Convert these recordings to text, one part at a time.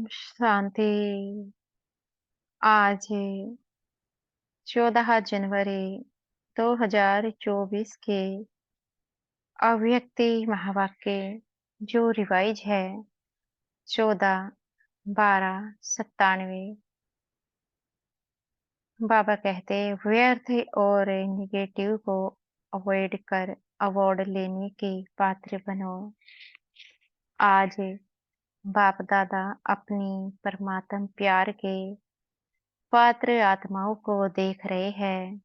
शांति। आज 14 जनवरी 2024 के अव्यक्ति महावाक्य जो रिवाइज है 14/12/97। बाबा कहते व्यर्थ और निगेटिव को अवॉइड कर अवार्ड लेने के पात्र बनो। आज बाप दादा अपनी परमात्म प्यार के पात्र आत्माओं को देख रहे हैं।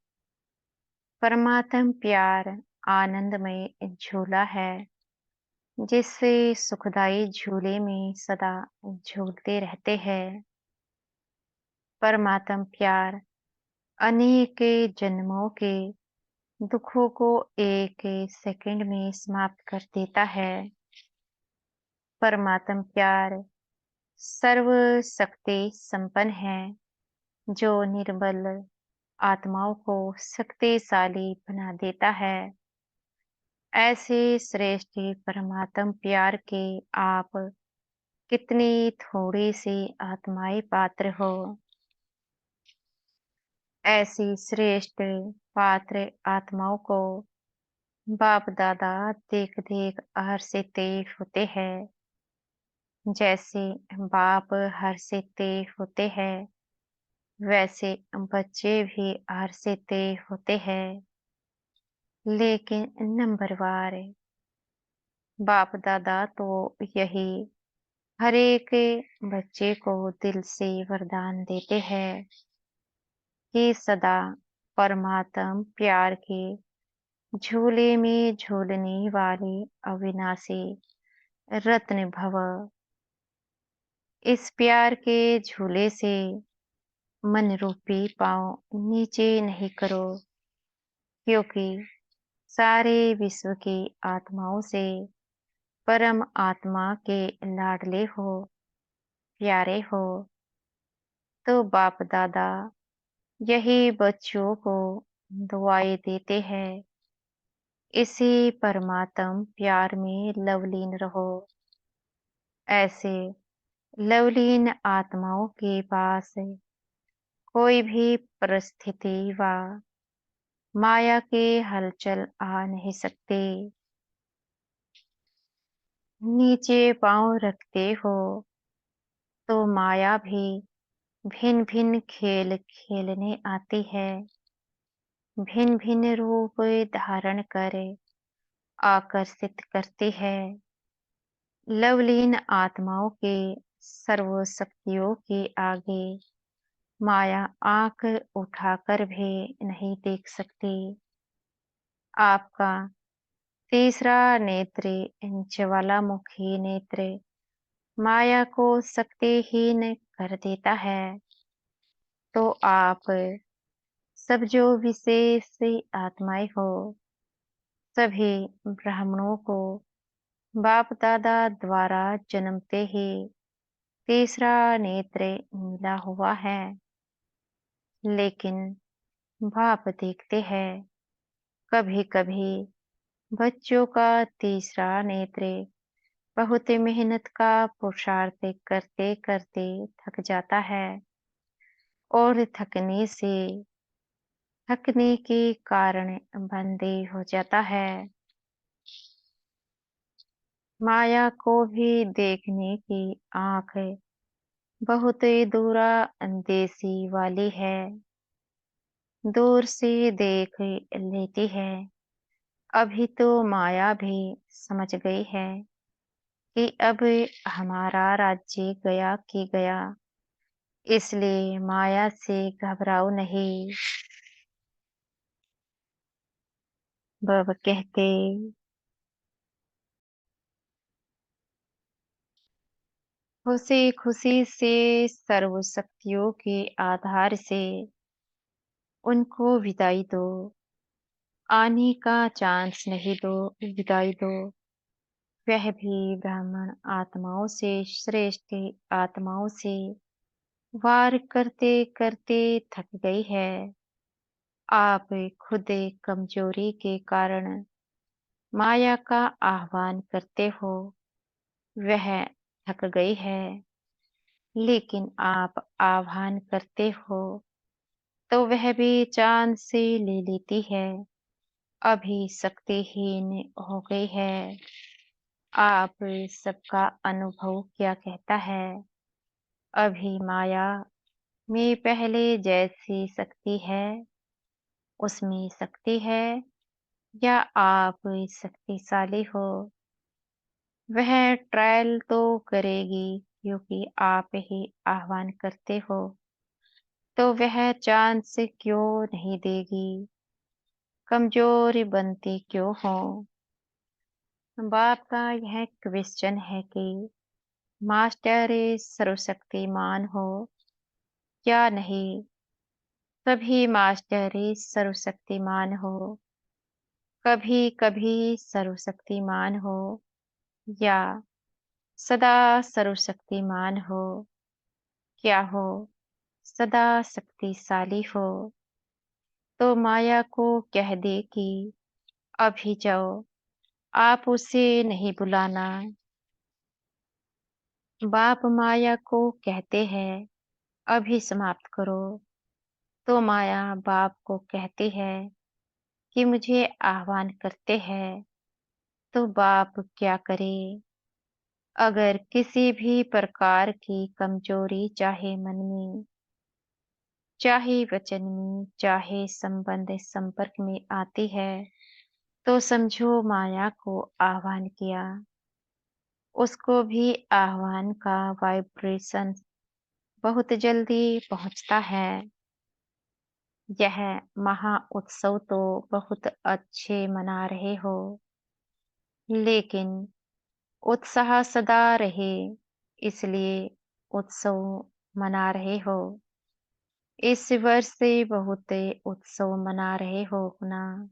परमात्म प्यार आनंदमय झूला है जिससे सुखदाई झूले में सदा झूलते रहते हैं। परमात्म प्यार अनेक जन्मों के दुखों को एक सेकंड में समाप्त कर देता है। परमात्म प्यार सर्व शक्ति संपन्न है जो निर्बल आत्माओं को शक्तिशाली बना देता है। ऐसे श्रेष्ठ परमात्म प्यार के आप कितनी थोड़ी सी आत्माएं पात्र हो। ऐसी श्रेष्ठ पात्र आत्माओं को बाप दादा देख देख हर्षित होते हैं। जैसे बाप हर्षित होते हैं वैसे बच्चे भी हर्षित होते हैं। लेकिन नंबरवार बाप दादा तो यही हर एक बच्चे को दिल से वरदान देते हैं कि सदा परमात्म प्यार के झूले में झूलने वाले अविनाशी रत्न भव। इस प्यार के झूले से मन रूपी पांव नीचे नहीं करो, क्योंकि सारे विश्व की आत्माओं से परम आत्मा के लाडले हो, प्यारे हो। तो बाप दादा यही बच्चों को दुआएं देते हैं। इसी परमात्म प्यार में लवलीन रहो। ऐसे लवलीन आत्माओं के पास कोई भी परिस्थिति व माया के हलचल आ नहीं सकते। नीचे पांव रखते हो तो माया भी भिन्न भिन्न खेल खेलने आती है। भिन्न भिन्न रूप धारण कर आकर्षित करती है। लवलीन आत्माओं के सर्व शक्तियों के आगे माया आंख उठाकर भी नहीं देख सकती। आपका तीसरा नेत्र ज्वालामुखी नेत्र माया को शक्तिहीन कर देता है। तो आप सब जो विशेष आत्माएं हो सभी ब्राह्मणों को बाप दादा द्वारा जन्मते ही तीसरा नेत्र मिला हुआ है। लेकिन बाप देखते हैं कभी कभी बच्चों का तीसरा नेत्र बहुत मेहनत का पुरुषार्थ करते करते थक जाता है और थकने के कारण बंद हो जाता है। माया को भी देखने की आंख बहुत दूरा अंदेशी वाली है। दूर से देख लेती है। अभी तो माया भी समझ गई है कि अब हमारा राज्य गया कि गया, इसलिए माया से घबराओ नहीं। बाबा कहते खुशी खुशी से सर्व शक्तियों के आधार से उनको विदाई दो। आने का चांस नहीं दो, विदाई दो। वह भी ब्राह्मण आत्माओं से श्रेष्ठ आत्माओं से वार करते करते थक गई है। आप खुद कमजोरी के कारण माया का आह्वान करते हो। वह थक गई है। लेकिन आप आह्वान करते हो तो वह भी चाँद से ले लेती है। अभी शक्तिहीन हो गई है। आप सबका अनुभव क्या कहता है? अभी माया में पहले जैसी शक्ति है, उसमें शक्ति है या आप शक्तिशाली हो? वह ट्रायल तो करेगी क्योंकि आप ही आह्वान करते हो, तो वह चांद से क्यों नहीं देगी? कमजोर बनती क्यों हो? बाप का यह क्वेश्चन है कि मास्टर सर्वशक्तिमान हो या नहीं? सभी मास्टर सर्वशक्तिमान हो, कभी कभी सर्वशक्तिमान हो या सदा सर्वशक्तिमान हो? क्या हो? सदा शक्तिशाली हो तो माया को कह दे कि अभी जाओ, आप उसे नहीं बुलाना। बाप माया को कहते हैं अभी समाप्त करो, तो माया बाप को कहती है कि मुझे आह्वान करते हैं, तो बाप क्या करे? अगर किसी भी प्रकार की कमजोरी चाहे मन में, चाहे वचन में, चाहे संबंध संपर्क में आती है, तो समझो माया को आह्वान किया। उसको भी आह्वान का वाइब्रेशन बहुत जल्दी पहुंचता है। यह महा उत्सव तो बहुत अच्छे मना रहे हो, लेकिन उत्साह सदा रहे, इसलिए उत्सव मना रहे हो। इस वर्ष से बहुत उत्सव मना रहे हो ना।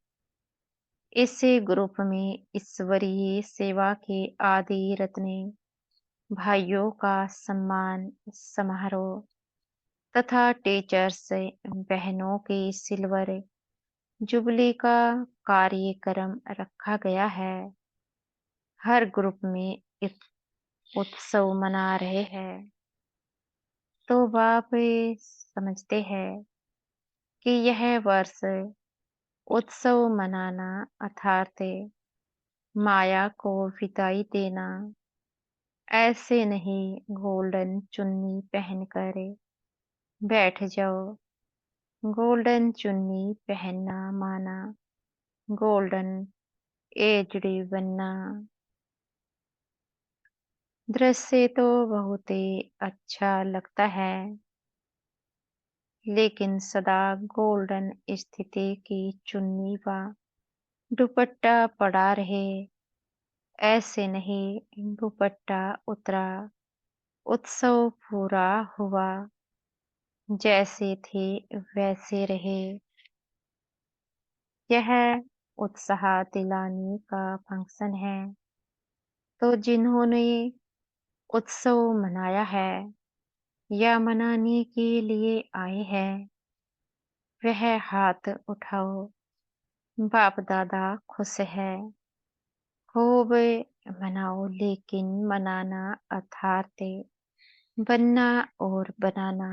इस ग्रुप में ईश्वरीय सेवा के आदि रत्ने भाइयों का सम्मान समारोह तथा टीचर्स बहनों की सिल्वर जुबली का कार्यक्रम रखा गया है। हर ग्रुप में एक उत्सव मना रहे हैं, तो बाप ये समझते हैं कि यह वर्ष उत्सव मनाना अर्थात माया को विदाई देना। ऐसे नहीं गोल्डन चुन्नी पहनकर बैठ जाओ। गोल्डन चुन्नी पहनना माना गोल्डन एजडी बनना। दृश्य तो बहुत ही अच्छा लगता है, लेकिन सदा गोल्डन स्थिति की चुन्नी व दुपट्टा पड़ा रहे, ऐसे नहीं। दुपट्टा उतरा, उत्सव पूरा हुआ, जैसे थे वैसे रहे। यह उत्साह दिलाने का फंक्शन है, तो जिन्होंने उत्सव मनाया है या मनाने के लिए आए हैं, वह हाथ उठाओ। बाप दादा खुश है, खूब मनाओ, लेकिन मनाना अर्थात बनना और बनाना।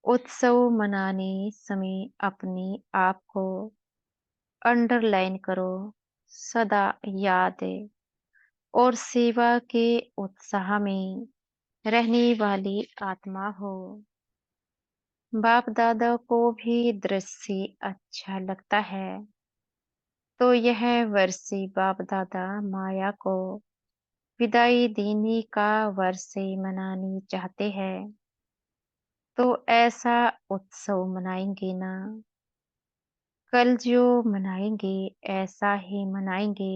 उत्सव मनाने समय अपने आप को अंडरलाइन करो, सदा याद और सेवा के उत्साह में रहने वाली आत्मा हो। बाप दादा को भी दृश्य अच्छा लगता है, तो यह वर्षी बाप दादा माया को विदाई देने का वर्ष मनानी चाहते हैं, तो ऐसा उत्सव मनाएंगे ना। कल जो मनाएंगे ऐसा ही मनाएंगे।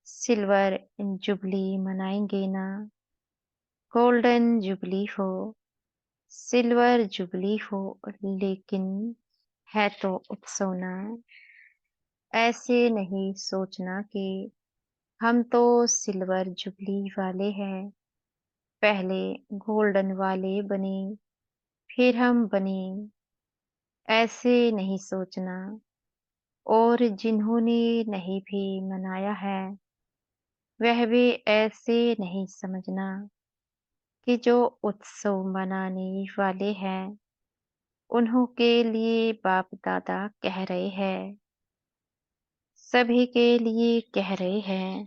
सिल्वर जुबली मनाएंगे ना। गोल्डन जुबली हो, सिल्वर जुबली हो, लेकिन है तो उत्सव ना। ऐसे नहीं सोचना कि हम तो सिल्वर जुबली वाले हैं, पहले गोल्डन वाले बने, फिर हम बने। ऐसे नहीं सोचना। और जिन्होंने नहीं भी मनाया है, वह भी ऐसे नहीं समझना कि जो उत्सव मनाने वाले हैं, उन्हों के लिए बाप दादा कह रहे हैं, सभी के लिए कह रहे हैं।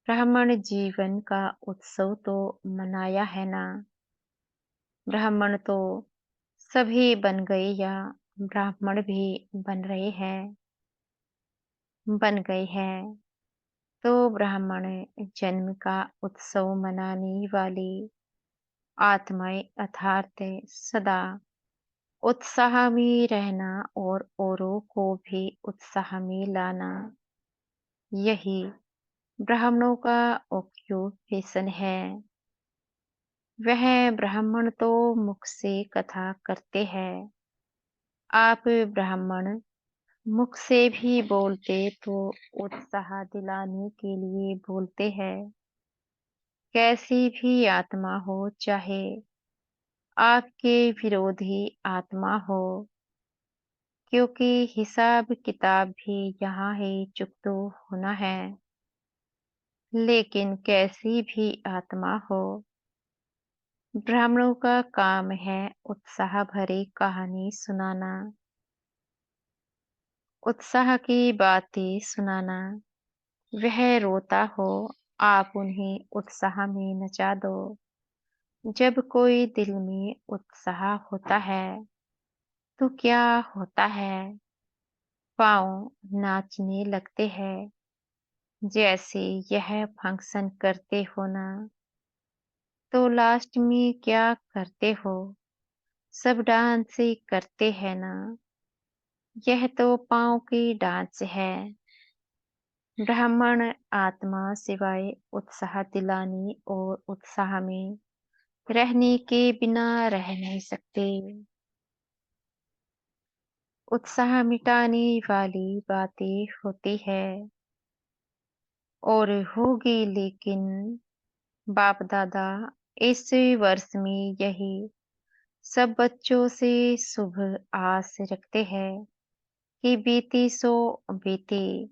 ब्राह्मण जीवन का उत्सव तो मनाया है ना। ब्राह्मण तो सभी बन गए या ब्राह्मण भी बन रहे हैं, बन गए हैं। तो ब्राह्मण जन्म का उत्सव मनाने वाली आत्माएं अर्थात सदा उत्साह में रहना और औरों को भी उत्साह में लाना, यही ब्राह्मणों का ऑक्यूपेशन है। वह ब्राह्मण तो मुख से कथा करते हैं। आप ब्राह्मण मुख से भी बोलते तो उत्साह दिलाने के लिए बोलते हैं। कैसी भी आत्मा हो, चाहे आपके विरोधी आत्मा हो, क्योंकि हिसाब किताब भी यहाँ है, चुकतो होना है। लेकिन कैसी भी आत्मा हो, ब्राह्मणों का काम है उत्साह भरी कहानी सुनाना, उत्साह की बातें सुनाना। वह रोता हो, आप उन्हें उत्साह में नचा दो। जब कोई दिल में उत्साह होता है, तो क्या होता है? पाँव नाचने लगते हैं। जैसे यह फंक्शन करते हो ना, तो लास्ट में क्या करते हो? सब डांस ही करते हैं ना। यह तो पाँव की डांस है। ब्राह्मण आत्मा सिवाय उत्साह दिलाने और उत्साह में रहने के बिना रह नहीं सकते। उत्साह मिटाने वाली बातें होती है और होगी, लेकिन बाप दादा इस वर्ष में यही सब बच्चों से शुभ आस रखते हैं कि बीती सो बीती।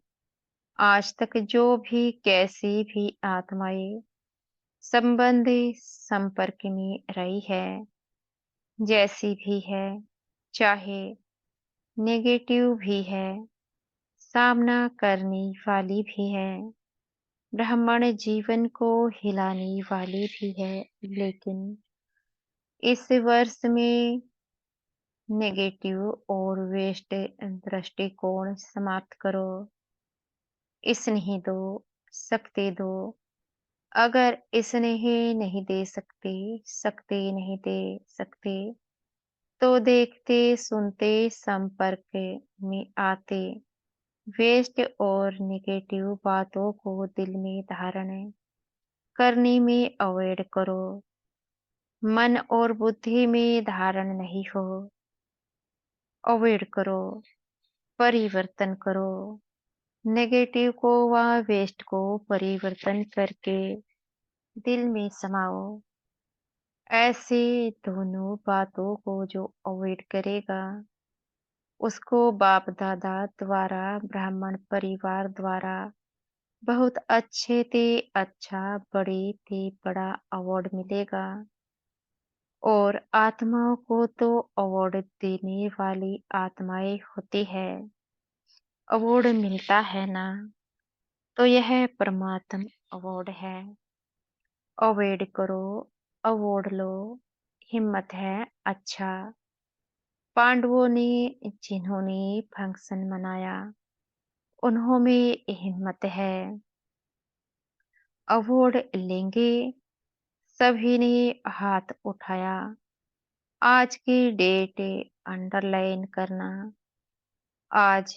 आज तक जो भी कैसी भी आत्माएं संबंध संपर्क में रही है, जैसी भी है, चाहे नेगेटिव भी है, सामना करने वाली भी है, ब्राह्मण जीवन को हिलाने वाली भी है, लेकिन इस वर्ष में नेगेटिव और वेस्ट दृष्टिकोण समाप्त करो। स्नेह दो, शक्ति दो। अगर स्नेह नहीं दे सकते, शक्ति नहीं दे सकते, तो देखते सुनते संपर्क में आते वेस्ट और नेगेटिव बातों को दिल में धारण करने में अवॉइड करो। मन और बुद्धि में धारण नहीं हो, अवॉइड करो, परिवर्तन करो। नेगेटिव को व वेस्ट को परिवर्तन करके दिल में समाओ। ऐसे दोनों बातों को जो अवॉइड करेगा, उसको बाप दादा द्वारा, ब्राह्मण परिवार द्वारा बहुत अच्छे ते अच्छा, बड़े ते बड़ा अवार्ड मिलेगा। और आत्माओं को तो अवार्ड देने वाली आत्माएं होती है। अवार्ड मिलता है ना, तो यह परमात्म अवार्ड है। अवॉइड करो, अवार्ड लो, हिम्मत है। अच्छा, पांडवों ने जिन्होंने फंक्शन मनाया, उन्हों में हिम्मत है। अवार्ड लेंगे। सभी ने हाथ उठाया। आज की डेट अंडरलाइन करना। आज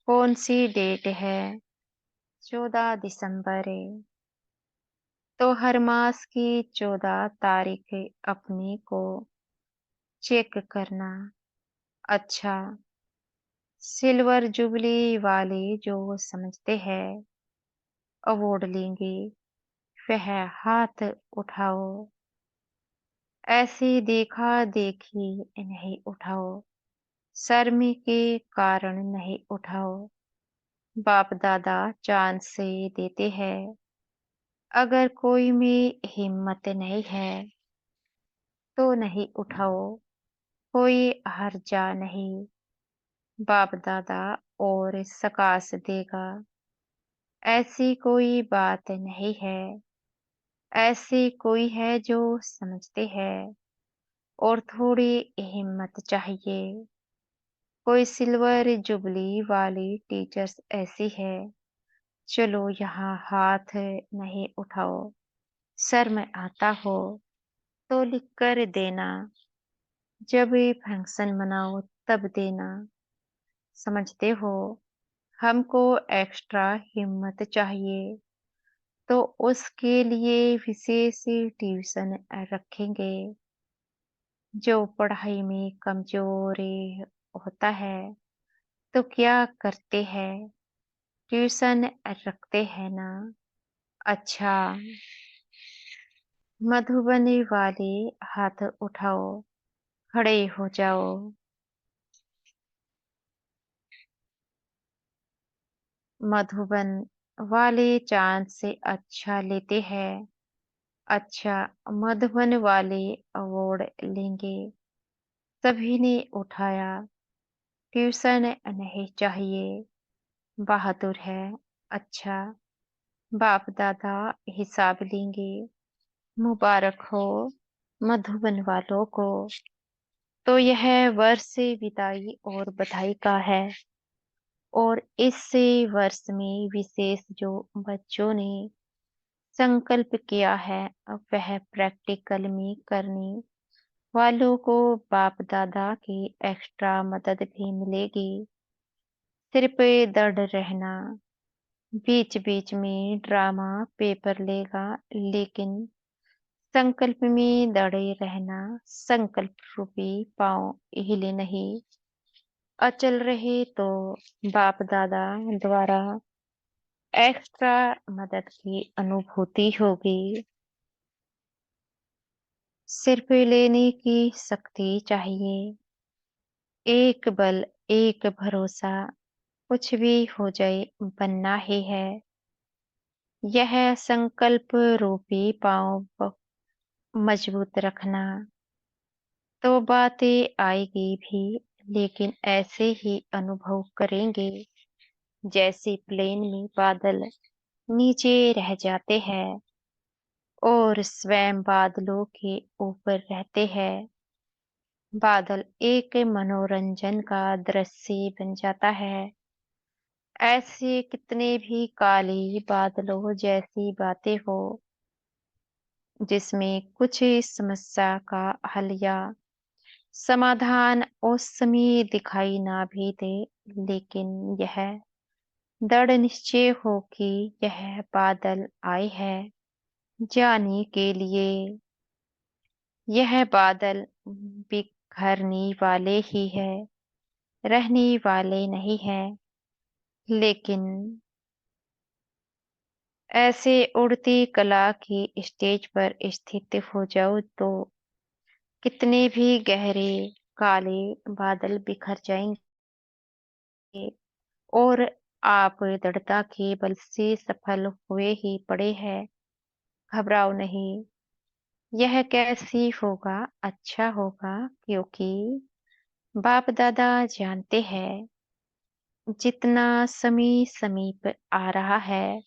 कौन सी डेट है? 14 दिसंबर। तो हर मास की 14 तारीख अपने को चेक करना। अच्छा, सिल्वर जुबली वाले जो समझते हैं अवार्ड लेंगे, वह हाथ उठाओ। ऐसे देखा देखी नहीं उठाओ, शर्म के कारण नहीं उठाओ। बाप दादा चांद से देते हैं। अगर कोई में हिम्मत नहीं है तो नहीं उठाओ, कोई हर्जा नहीं। बाप दादा और सकाश देगा, ऐसी कोई बात नहीं है। ऐसी कोई है जो समझते हैं और थोड़ी हिम्मत चाहिए। कोई सिल्वर जुबली वाली टीचर्स ऐसी है, चलो यहाँ हाथ नहीं उठाओ। सर में आता हो तो लिख कर देना, जब भी फंक्शन मनाओ तब देना। समझते हो, हमको एक्स्ट्रा हिम्मत चाहिए तो उसके लिए विशेष ट्यूशन रखेंगे। जो पढ़ाई में कमजोरी होता है तो क्या करते हैं, ट्यूशन रखते हैं ना। अच्छा, मधुबनी वाले हाथ उठाओ, खड़े हो जाओ। मधुबन वाले चांद से अच्छा लेते हैं। अच्छा, मधुबन वाले अवार्ड लेंगे। सभी ने उठाया, ट्यूशन नहीं चाहिए, बहादुर है। अच्छा, बाप दादा हिसाब लेंगे। मुबारक हो मधुबन वालों को। तो यह वर्ष विदाई और बधाई का है। और इस वर्ष में विशेष जो बच्चों ने संकल्प किया है, अब वह प्रैक्टिकल में करने वालों को बाप दादा की एक्स्ट्रा मदद भी मिलेगी। सिर पे दर्द रहना, बीच बीच में ड्रामा पेपर लेगा, लेकिन संकल्प में दड़े रहना। संकल्प रूपी पांव हिले नहीं, अचल रहे तो बाप दादा द्वारा एक्स्ट्रा मदद की अनुभूति होगी। सिर पे लेने की शक्ति चाहिए, एक बल, एक भरोसा। कुछ भी हो जाए बनना ही है। यह संकल्प रूपी पांव मजबूत रखना। तो बातें आएगी भी, लेकिन ऐसे ही अनुभव करेंगे जैसे प्लेन में बादल नीचे रह जाते हैं और स्वयं बादलों के ऊपर रहते हैं। बादल एक मनोरंजन का दृश्य बन जाता है। ऐसे कितने भी काले बादलों जैसी बातें हो, जिसमें कुछ समस्या का हल या समाधान उस समय दिखाई ना भी दे, लेकिन यह दृढ़ निश्चय हो कि यह बादल आए हैं जाने के लिए। यह बादल बिखरने वाले ही है, रहने वाले नहीं है। लेकिन ऐसे उड़ती कला की स्टेज पर स्थित हो जाओ तो कितने भी गहरे काले बादल बिखर जाएंगे और आप दृढ़ता के बल से सफल हुए ही पड़े हैं। घबराओ नहीं, यह कैसी होगा, अच्छा होगा, क्योंकि बाप दादा जानते हैं जितना समय समीप आ रहा है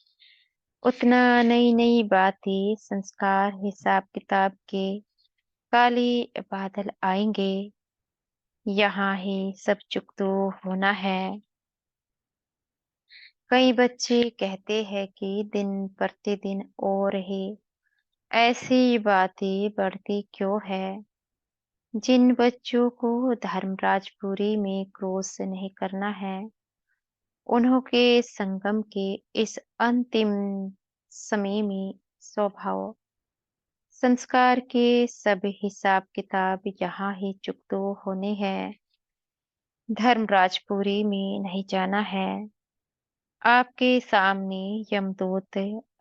उतना नई नई बातें, संस्कार, हिसाब किताब के काले बादल आएंगे। यहाँ ही सब चुप तो होना है। कई बच्चे कहते हैं कि दिन प्रतिदिन और ही ऐसी बातें बढ़ती क्यों है। जिन बच्चों को धर्मराजपुरी में क्रॉस नहीं करना है, उन्हों के संगम के इस अंतिम समय में स्वभाव संस्कार के सब हिसाब किताब यहाँ ही चुकतो होने हैं। धर्मराजपुरी में नहीं जाना है। आपके सामने यमदूत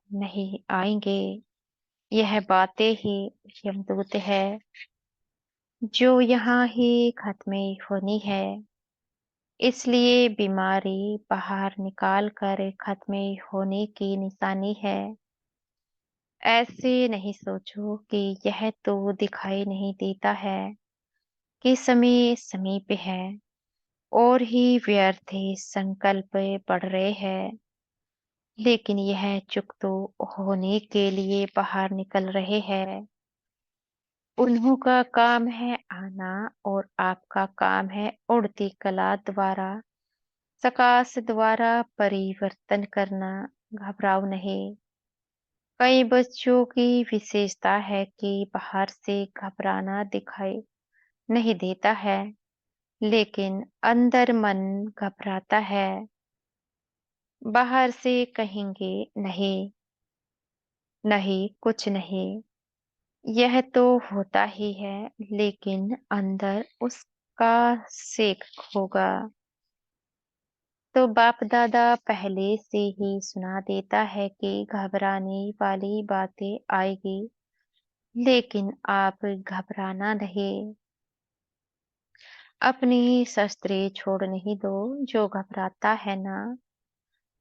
नहीं आएंगे, यह बातें ही यमदूत है जो यहाँ ही खत्म होनी है। इसलिए बीमारी बाहर निकाल कर खत्म होने की निशानी है। ऐसे नहीं सोचो कि यह तो दिखाई नहीं देता है कि समय समीप है और ही व्यर्थ संकल्प बढ़ रहे हैं, लेकिन यह चुप तो होने के लिए बाहर निकल रहे हैं। उन्हों का काम है आना और आपका काम है उड़ती कला द्वारा, प्रकाश द्वारा परिवर्तन करना। घबराओ नहीं। कई बच्चों की विशेषता है कि बाहर से घबराना दिखाई नहीं देता है, लेकिन अंदर मन घबराता है। बाहर से कहेंगे नहीं, नहीं, कुछ नहीं, यह तो होता ही है, लेकिन अंदर उसका सेक होगा। तो बाप दादा पहले से ही सुना देता है कि घबराने वाली बातें आएगी, लेकिन आप घबराना नहीं। अपनी शस्त्रें छोड़ नहीं दो। जो घबराता है ना,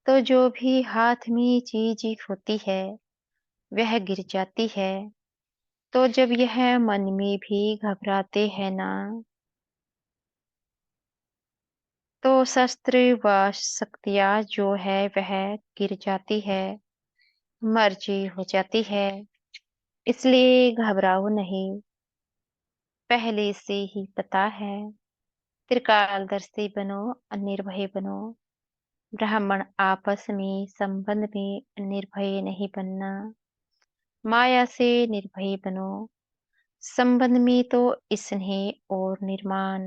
तो जो भी हाथ में चीज होती है वह गिर जाती है। तो जब यह मन में भी घबराते हैं ना, तो शस्त्र व शक्तियाँ जो है वह गिर जाती है, मर्जी हो जाती है। इसलिए घबराओ नहीं। पहले से ही पता है। त्रिकालदर्शी बनो, निर्भय बनो। ब्राह्मण आपस में संबंध में निर्भय नहीं बनना। माया से निर्भय बनो। संबंध में तो स्नेह और निर्माण।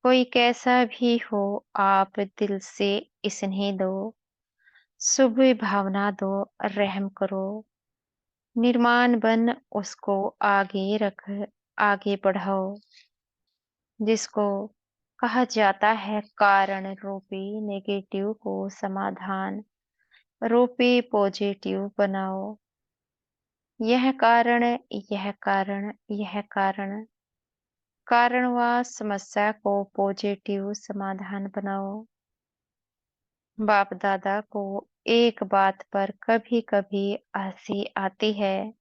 कोई कैसा भी हो, आप दिल से स्नेह दो, शुभ भावना दो, रहम करो। निर्माण बन उसको आगे रख, आगे बढ़ाओ। जिसको कहा जाता है कारण रूपी नेगेटिव को समाधान रूपी पॉजिटिव बनाओ। यह कारण, यह कारण, यह कारण, कारण व समस्या को पॉजिटिव समाधान बनाओ। बाप दादा को एक बात पर कभी कभी हंसी आती है।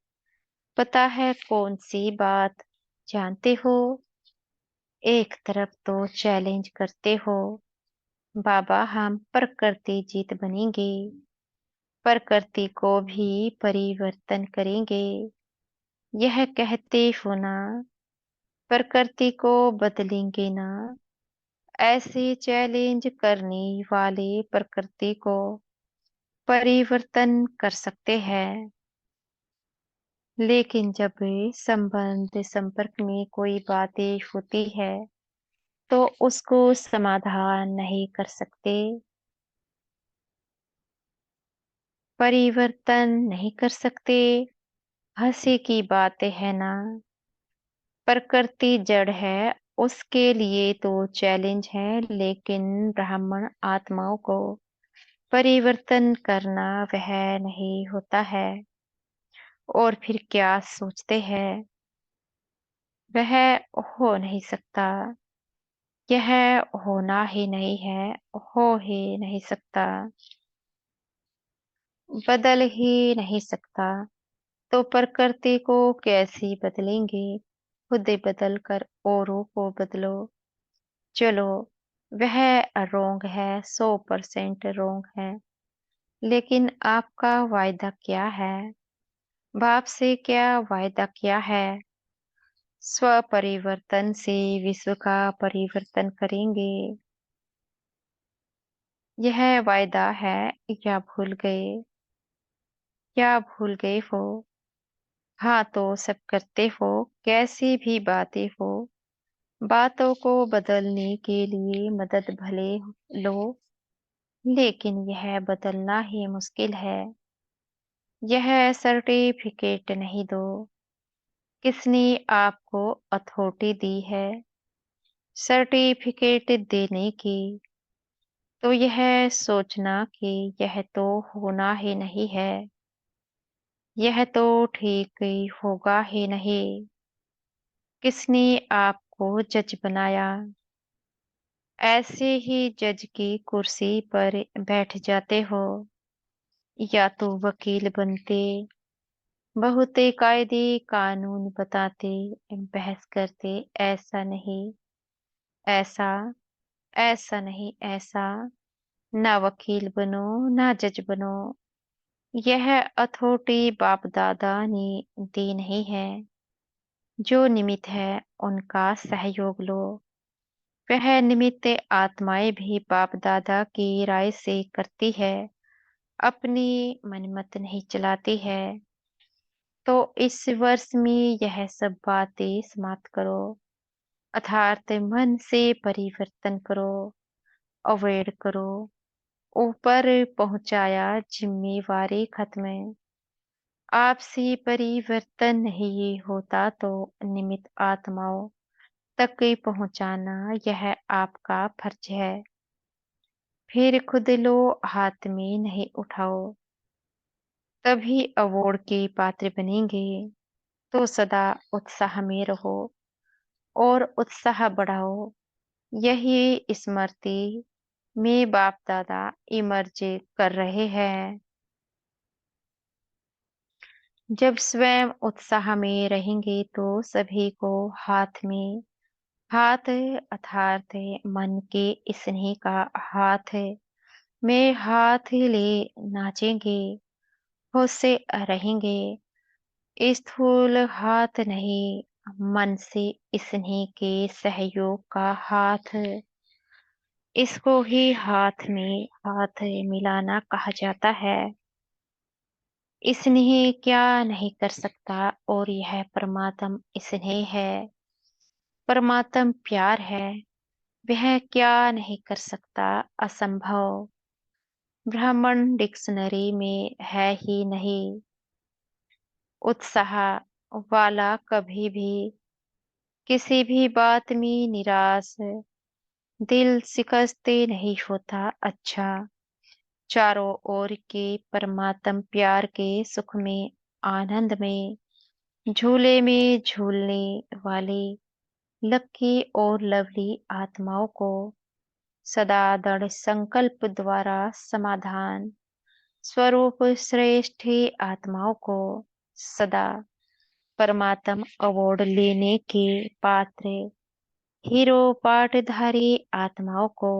पता है कौन सी बात? जानते हो? एक तरफ तो चैलेंज करते हो, बाबा हम प्रकृति जीत बनेंगे, प्रकृति को भी परिवर्तन करेंगे, यह कहते हो ना, प्रकृति को बदलेंगे ना। ऐसे चैलेंज करने वाले प्रकृति को परिवर्तन कर सकते हैं, लेकिन जब संबंध संपर्क में कोई बातें होती है तो उसको समाधान नहीं कर सकते, परिवर्तन नहीं कर सकते। हंसी की बातें है ना, प्रकृति जड़ है, उसके लिए तो चैलेंज है, लेकिन ब्राह्मण आत्माओं को परिवर्तन करना वह नहीं होता है। और फिर क्या सोचते हैं? वह हो नहीं सकता, यह होना ही नहीं है, हो ही नहीं सकता, बदल ही नहीं सकता। तो प्रकृति को कैसे बदलेंगे? खुद बदल कर औरों को बदलो। चलो, वह रोंग है, 100% रोंग है, लेकिन आपका वायदा क्या है? बाप से क्या वायदा किया है? स्व परिवर्तन से विश्व का परिवर्तन करेंगे। यह वायदा है या भूल गए? क्या भूल गए हो? हाँ तो सब करते हो, कैसी भी बातें हो, बातों को बदलने के लिए मदद भले लो, लेकिन यह बदलना ही मुश्किल है। यह सर्टिफिकेट नहीं दो। किसने आपको अथॉरिटी दी है सर्टिफिकेट देने की? तो यह सोचना कि यह तो होना ही नहीं है, यह तो ठीक ही होगा ही नहीं। किसने आपको जज बनाया? ऐसे ही जज की कुर्सी पर बैठ जाते हो या तो वकील बनते, बहुते कायदे कानून बताते, बहस करते। ऐसा नहीं, ऐसा, ऐसा नहीं, ऐसा। ना वकील बनो, ना जज बनो। यह अथॉरिटी बाप दादा ने दी नहीं है। जो निमित्त है उनका सहयोग लो। वह निमित्त आत्माएं भी बाप दादा की राय से करती है, अपनी मनमत नहीं चलाती है। तो इस वर्ष में यह सब बातें समाप्त करो, अर्थात मन से परिवर्तन करो, अवॉइड करो। ऊपर पहुंचाया, जिम्मेवारी खत्म। आपसे परिवर्तन नहीं होता तो निमित्त आत्माओं तक पहुंचाना यह आपका फर्ज है। फिर खुद लो, हाथ में नहीं उठाओ, तभी अवार्ड के पात्र बनेंगे। तो सदा उत्साह में रहो और उत्साह बढ़ाओ। यही स्मृति में बाप दादा इमर्ज कर रहे हैं। जब स्वयं उत्साह में रहेंगे तो सभी को हाथ में हाथ, अर्थात मन के स्नेह का हाथ में हाथ ले नाचेंगे, होश से रहेंगे। स्थूल हाथ नहीं, मन से स्नेह के सहयोग का हाथ। इसको ही हाथ में हाथ मिलाना कहा जाता है। स्नेह क्या नहीं कर सकता, और यह परमात्म स्नेह है। परमात्म प्यार है, वह क्या नहीं कर सकता, असंभव। ब्राह्मण डिक्शनरी में है ही नहीं। उत्साह वाला कभी भी किसी भी बात में निराश दिल शिकस्ते नहीं होता। अच्छा, चारों ओर के परमात्म प्यार के सुख में, आनंद में, झूले में झूलने वाली लकी और लवली आत्माओं को सदा दृढ़ संकल्प द्वारा समाधान स्वरूप श्रेष्ठ आत्माओं को सदा परमात्म अवार्ड लेने के पात्र हीरो पाठधारी आत्माओं को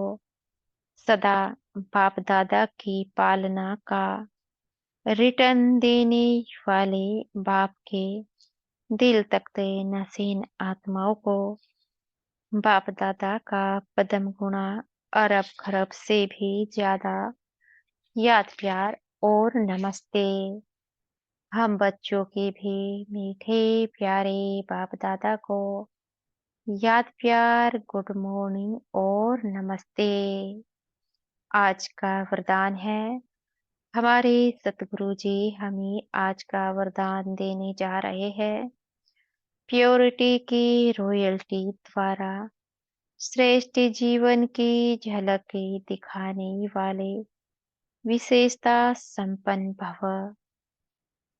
सदा बाप दादा की पालना का रिटर्न देने वाले बाप के दिल तख्ते नसीन आत्माओं को बाप दादा का पदम गुणा अरब खरब से भी ज्यादा याद प्यार और नमस्ते। हम बच्चों के भी मीठे प्यारे बाप दादा को याद प्यार, गुड मॉर्निंग और नमस्ते। आज का वरदान है, हमारे सतगुरु जी हमें आज का वरदान देने जा रहे हैं। प्योरिटी की रॉयल्टी द्वारा श्रेष्ठ जीवन की झलक दिखाने वाले विशेषता संपन्न भव।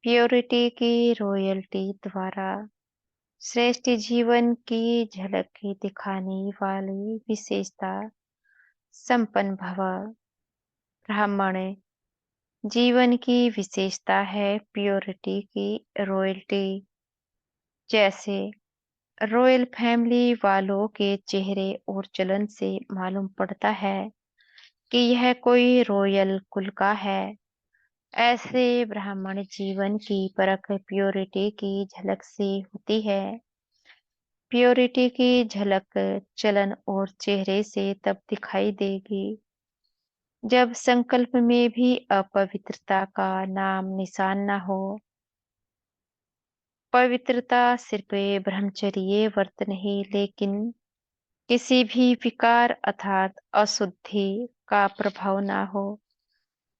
प्योरिटी की रॉयल्टी द्वारा श्रेष्ठ जीवन की झलक दिखाने वाली विशेषता संपन्न भव। ब्राह्मण जीवन की विशेषता है प्योरिटी की रॉयल्टी। जैसे रॉयल फैमिली वालों के चेहरे और चलन से मालूम पड़ता है कि यह कोई रॉयल कुल का है, ऐसे ब्राह्मण जीवन की परख प्योरिटी की झलक से होती है। प्योरिटी की झलक चलन और चेहरे से तब दिखाई देगी जब संकल्प में भी अपवित्रता का नाम निशान न हो। पवित्रता सिर्फ ब्रह्मचर्य व्रत नहीं, लेकिन किसी भी विकार अर्थात अशुद्धि का प्रभाव ना हो,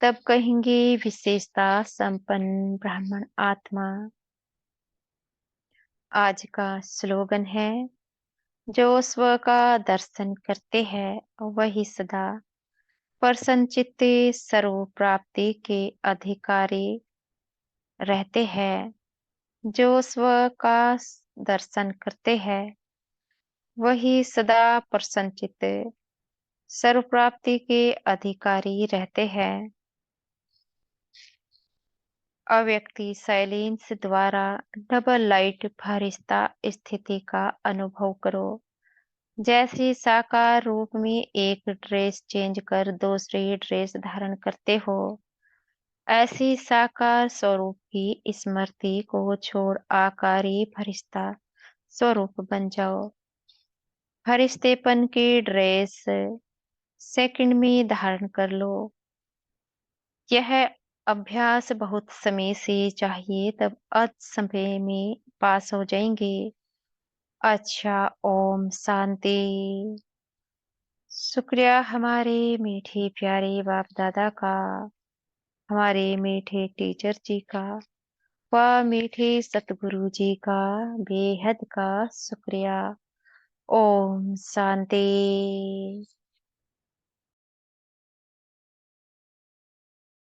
तब कहेंगे विशेषता संपन्न ब्राह्मण आत्मा। आज का स्लोगन है, जो स्व का दर्शन करते हैं वही सदा प्रसन्नचित्त सर्व प्राप्ति के अधिकारी रहते हैं। जो स्व का दर्शन करते हैं वही सदा प्रसन्नचित्त सर्व प्राप्ति के अधिकारी रहते हैं। अव्यक्ति साइलेंस द्वारा डबल लाइट फरिश्ता स्थिति का अनुभव करो। जैसे साकार रूप में एक ड्रेस चेंज कर दूसरी ड्रेस धारण करते हो, ऐसी साकार स्वरूप की स्मृति को छोड़ आकारी फरिश्ता स्वरूप बन जाओ। फरिश्तेपन की ड्रेस सेकंड में धारण कर लो। यह अभ्यास बहुत समय से चाहिए, तब अध समय में पास हो जाएंगे। अच्छा, ओम शांति। शुक्रिया हमारे मीठे प्यारे बाप दादा का, हमारे मीठे टीचर जी का, व मीठे सतगुरु जी का बेहद का शुक्रिया। ओम शांति।